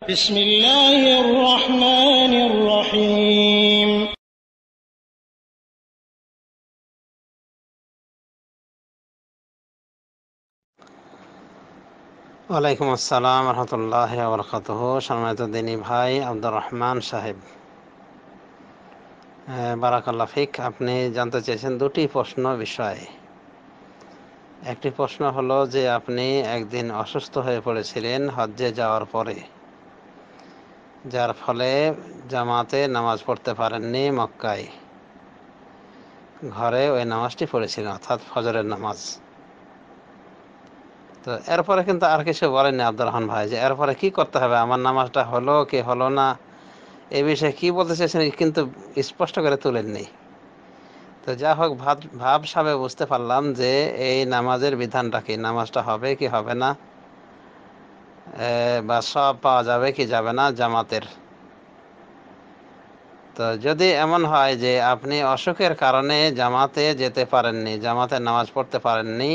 بسم الله الرحمن الرحيم ওয়ালাইকুম আসসালাম রহমতুল্লাহ বরকাতুহ। সম্মানিত দিনী ভাই আব্দুর রহমান সাহেব, বারাকাল্লাহ ফিক। আপনি জানতে চেয়েছেন দুটি প্রশ্ন বিষয়। একটি প্রশ্ন হলো যে আপনি একদিন অসুস্থ হয়ে পড়েছিলেন হজ্জে যাওয়ার পরে, যার ফলে জামাতে নামাজ পড়তে পারেননি মক্কায়। ঘরে ওই নামাজটি পড়েছিলেন, অর্থাৎ ফজরের নামাজ। তো এরপরে কিন্তু আর কিছু বলেননি আব্দুর রহমান ভাই, যে এরপরে কি করতে হবে, আমার নামাজটা হলো কি হলো না, এ বিষয়ে কি বলতে চেয়েছেন কিন্তু স্পষ্ট করে তুলেননি। তো যা হোক, ভাব সাবে বুঝতে পারলাম যে এই নামাজের বিধানটা কি, নামাজটা হবে কি হবে না, বা সব পাওয়া যাবে কি যাবে না জামাতের। তো যদি এমন হয় যে আপনি অসুখের কারণে জামাতে যেতে পারেননি, জামাতে নামাজ পড়তে পারেননি,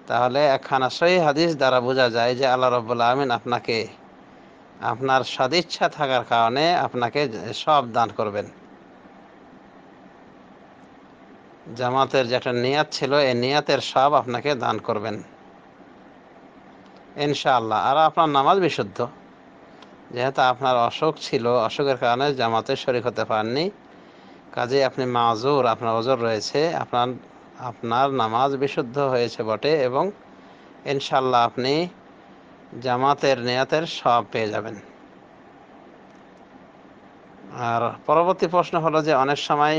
তাহলে একখানা সহিহ হাদিস দ্বারা বোঝা যায় যে আল্লাহ রাব্বুল আমিন আপনাকে আপনার সদিচ্ছা থাকার কারণে আপনাকে সব দান করবেন। জামাতের যেটা নিয়াত ছিল, এই নিয়াতের সব আপনাকে দান করবেন ইনশাআল্লাহ। আর আপনার নামাজ বিশুদ্ধ, যেহেতু আপনার অসুখ ছিল, অসুখের কারণে জামাতে শরীক হতে পারেননি, কাজে আপনি মাযুর, আপনার ওযর রয়েছে, আপনার আপনার নামাজ বিশুদ্ধ হয়েছে বটে, এবং ইনশাআল্লাহ আপনি জামাতের নিয়াতের সব পেয়ে যাবেন। আর পরবর্তী প্রশ্ন হলো যে অনেক সময়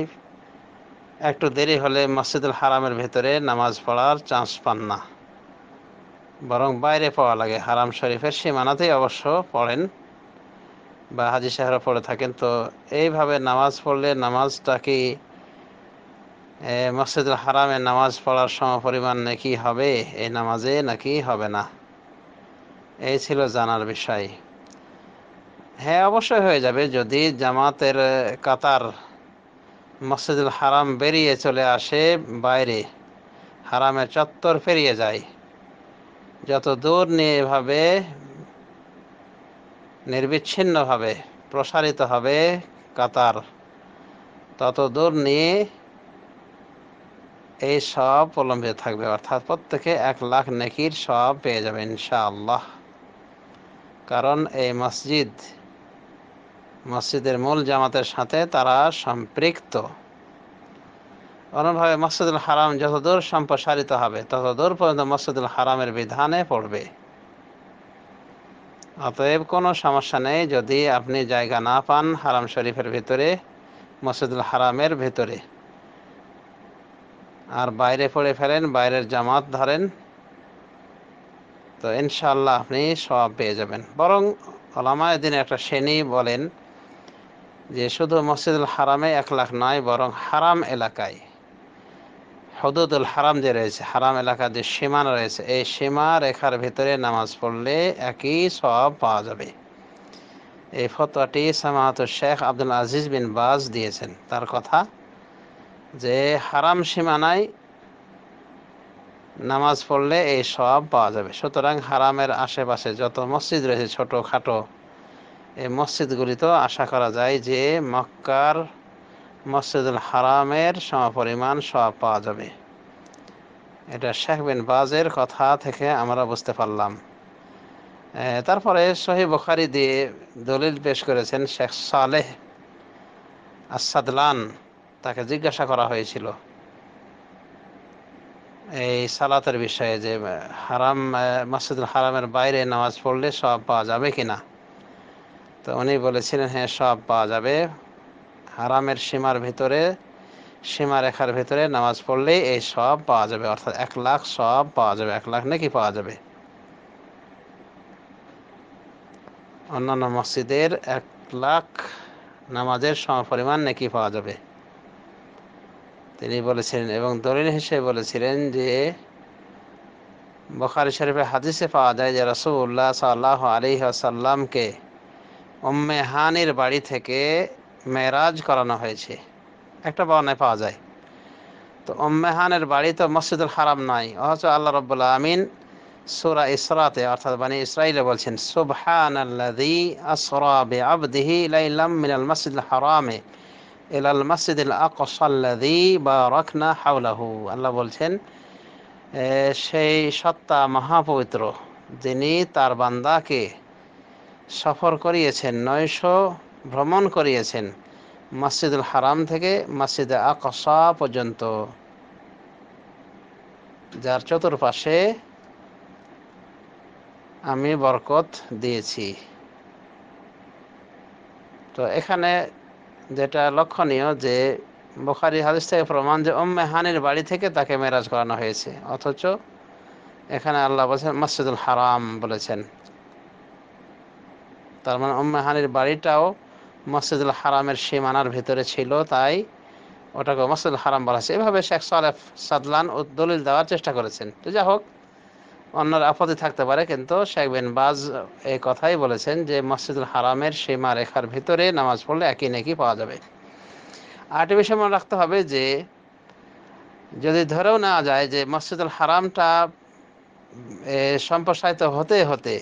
একটু দেরি হলে মসজিদুল হারামের ভেতরে নামাজ পড়ার চান্স পান না, বরং বাইরে পড়া লাগে। হারাম শরীফের সীমানাতেই অবশ্য পড়েন, বা হাজি সাহেবরা পড়ে থাকেন। তো এইভাবে নামাজ পড়লে নামাজটা কি মসজিদুল হারামে নামাজ পড়ার সমপরিমাণ নাকি হবে এই নামাজে, নাকি হবে না? এই ছিল জানার বিষয়। হ্যাঁ, অবশ্যই হয়ে যাবে, যদি জামাতের কাতার মসজিদুল হারাম বেরিয়ে চলে আসে বাইরে, হারামের চত্বর পেরিয়ে যায়। যত দূর নিয়ে এভাবে নির্বিচ্ছিন্নভাবে প্রসারিত হবে কাতার, তত দূর নিয়ে এই সব প্রলম্বিত থাকবে, অর্থাৎ প্রত্যেকে 1,00,000 নেকির সব পেয়ে যাবে ইনশাআল্লাহ। কারণ এই মসজিদের মূল জামাতের সাথে তারা সম্পৃক্ত। অনুভাবে মসজিদুল হারাম যতদূর সম্প্রসারিত হবে ততদূর পর্যন্ত মসজিদুল হারামের বিধানে পড়বে। অতএব কোনো সমস্যা নেই যদি আপনি জায়গা না পান হারাম শরীফের ভিতরে, মসজিদুল হারামের ভিতরে, আর বাইরে পড়ে ফেলেন, বাইরের জামাত ধরেন, তো ইনশাআল্লাহ আপনি সওয়াব পেয়ে যাবেন। বরং উলামায়ে দ্বীন একটা শ্রেণী বলেন যে শুধু মসজিদুল হারামে 1,00,000 নয়, বরং হারাম এলাকায়, হুদুদুল হারাম যে রয়েছে, হারাম এলাকার যে সীমানা রয়েছে, এই সীমা রেখার ভিতরে নামাজ পড়লে একই সওয়াব পাওয়া যাবে। এই ফতোয়াটি সামাহাতুল শেখ আব্দুল আজিজ বিন বাজ দিয়েছেন। তার কথা যে হারাম সীমানায় নামাজ পড়লে এই সওয়াব পাওয়া যাবে। সুতরাং হারামের আশেপাশে যত মসজিদ রয়েছে ছোটোখাটো, এই মসজিদগুলিতেও আশা করা যায় যে মক্কার মসজিদুল হারামের সমপরিমাণ সওয়াব পাওয়া যাবে। এটা শেখ বিন বাজের কথা থেকে আমরা বুঝতে পারলাম। তারপরে সহিহ বুখারী দিয়ে দলিল পেশ করেছেন শেখ সালেহ আস-সাদলান। তাকে জিজ্ঞাসা করা হয়েছিল এই সালাতের বিষয়ে, যে মসজিদুল হারামের বাইরে নামাজ পড়লে সওয়াব পাওয়া যাবে কিনা। তো উনি বলেছিলেন হ্যাঁ, সওয়াব পাওয়া যাবে। হারামের সীমারেখার ভিতরে নামাজ পড়লেই এই সওয়াব পাওয়া যাবে, অর্থাৎ 1,00,000 সওয়াব পাওয়া যাবে, 1,00,000 নেকি পাওয়া যাবে। অন্যান্য মসজিদের 1,00,000 নামাজের সমপরিমাণ নেকি পাওয়া যাবে তিনি বলেছিলেন। এবং দলিল হিসেবে বলেছিলেন যে বুখারী শরীফের হাদিসে পাওয়া যায় যে রাসূলুল্লাহ সাল্লাল্লাহু আলাইহি ওয়াসাল্লামকে উম্মে হানির বাড়ি থেকে মেরাজ করানো হয়েছে, একটা বর্ণনায় পাওয়া যায়। তো উম্মে হানের বাড়ি তো মসজিদুল হারাম নয়, অথচ আল্লাহ রাব্বুল আমিন সূরা ইসরাতে অর্থাৎ বনী ইসরাঈলে বলছেন, সুবহানাল্লাযী আসরা বিআবদিহি লাইলাম মিনাল মাসজিদিল হারামে ইলাল মাসজিদিল আকসাল্লাযী বারাকনা হাওলাহু। আল্লাহ বলছেন, সেই সত্তা মহাপবিত্র যিনি তার বান্দাকে সফর করিয়েছেন, নৈশ ভ্রমণ করিয়েছেন মসজিদুল হারাম থেকে মসজিদে আকসা পর্যন্ত, যার চতুর্পাশে আমি বরকত দিয়েছি। তো এখানে যেটা লক্ষণীয় যে বুখারী হাদিস থেকে প্রমাণ যে উম্মে হানির বাড়ি থেকে তাকে মেরাজ করানো হয়েছে, অথচ এখানে আল্লাহ বলছেন মসজিদুল হারাম বলেছেন। তার মানে উম্মে হানির বাড়িটাও মসজিদুল হারামের সীমানার ভিতরে ছিল, তাই ওটাকে মসজিদুল হারাম বলা হয়েছে। এভাবে শেখ সালেহ সাদলান দলিল দেওয়ার চেষ্টা করেছেন। তো যা হোক, অন্যের আপত্তি থাকতে পারে, কিন্তু শেখ বিন বাজ এই কথাই বলেছেন যে মসজিদুল হারামের সীমা রেখার ভিতরে নামাজ পড়লে একই নেকি পাওয়া যাবে। আরেকটি বিষয় মনে রাখতে হবে যে যদি ধরেও নেওয়া যায় যে মসজিদুল হারামটা সম্প্রসারিত হতে হতে,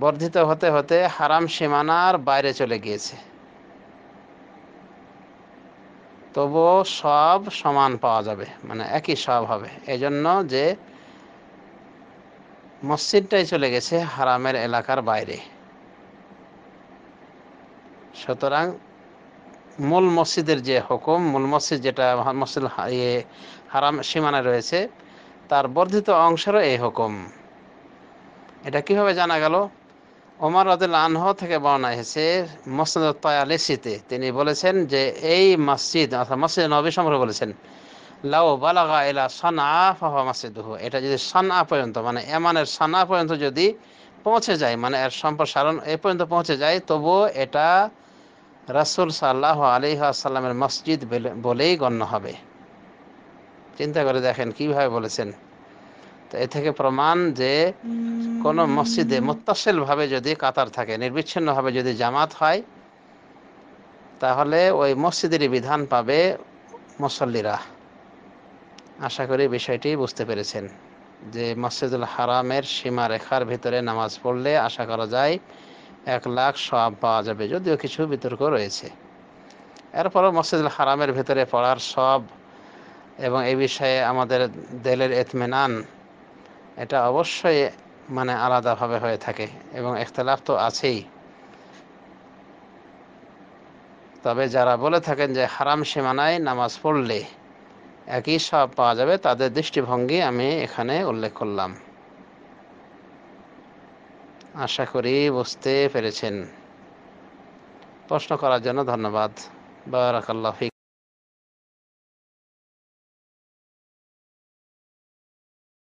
বর্ধিত হতে হতে হারাম সীমানার বাইরে চলে গিয়েছে, তবুও সব সমান পাওয়া যাবে, মানে একই সব হবে। এই জন্য যে মসজিদটাই চলে গেছে হারামের এলাকার বাইরে, সুতরাং মূল মসজিদের যে হুকুম, মূল মসজিদ যেটা মসজিদ হারাম সীমানায় রয়েছে, তার বর্ধিত অংশেরও এই হুকুম। এটা কিভাবে জানা গেল? ওমর রাদিয়াল্লাহু আনহু থেকে বর্ণনা হয়েছে মুসনাদ আত-তায়ালিসিতে, তিনি বলেছেন যে এই মসজিদ অর্থাৎ মসজিদ নববী সম্পর্কে বলেছেন, লাউ বালাগা ইলা সানআ ফাহুয়া মসজিদুহু। এটা যদি সানআ পর্যন্ত, মানে ইয়ামানের সানআ পর্যন্ত যদি পৌঁছে যায়, মানে এর সম্প্রসারণ এই পর্যন্ত পৌঁছে যায়, তবুও এটা রাসূল সাল্লাল্লাহু আলাইহি ওয়াসাল্লামের মসজিদ বলেই গণ্য হবে। চিন্তা করে দেখেন কিভাবে বলেছেন। তো এ থেকে প্রমাণ যে কোনো মসজিদে মুত্তাসিলভাবে যদি কাতার থাকে, নির্বিচ্ছিন্নভাবে যদি জামাত হয়, তাহলে ওই মসজিদেরই বিধান পাবে মুসল্লিরা। আশা করি বিষয়টি বুঝতে পেরেছেন যে মসজিদুল হারামের সীমা রেখার ভিতরে নামাজ পড়লে আশা করা যায় 1,00,000 সওয়াব পাওয়া যাবে, যদিও কিছু বিতর্ক রয়েছে। এরপরও মসজিদুল হারামের ভিতরে পড়ার সওয়াব এবং এই বিষয়ে আমাদের দিলের ইতমিনান, এটা অবশ্যই মানে আলাদাভাবে হয়ে থাকে এবং ইখতিলাফ তো আছেই। তবে যারা বলে থাকেন যে হারাম সীমানায় নামাজ পড়লে একই সওয়াব পাওয়া যাবে, তাদের দৃষ্টিভঙ্গি আমি এখানে উল্লেখ করলাম। আশা করি বুঝতে পেরেছেন। প্রশ্ন করার জন্য ধন্যবাদ। বারাকাল্লাহু ফিক।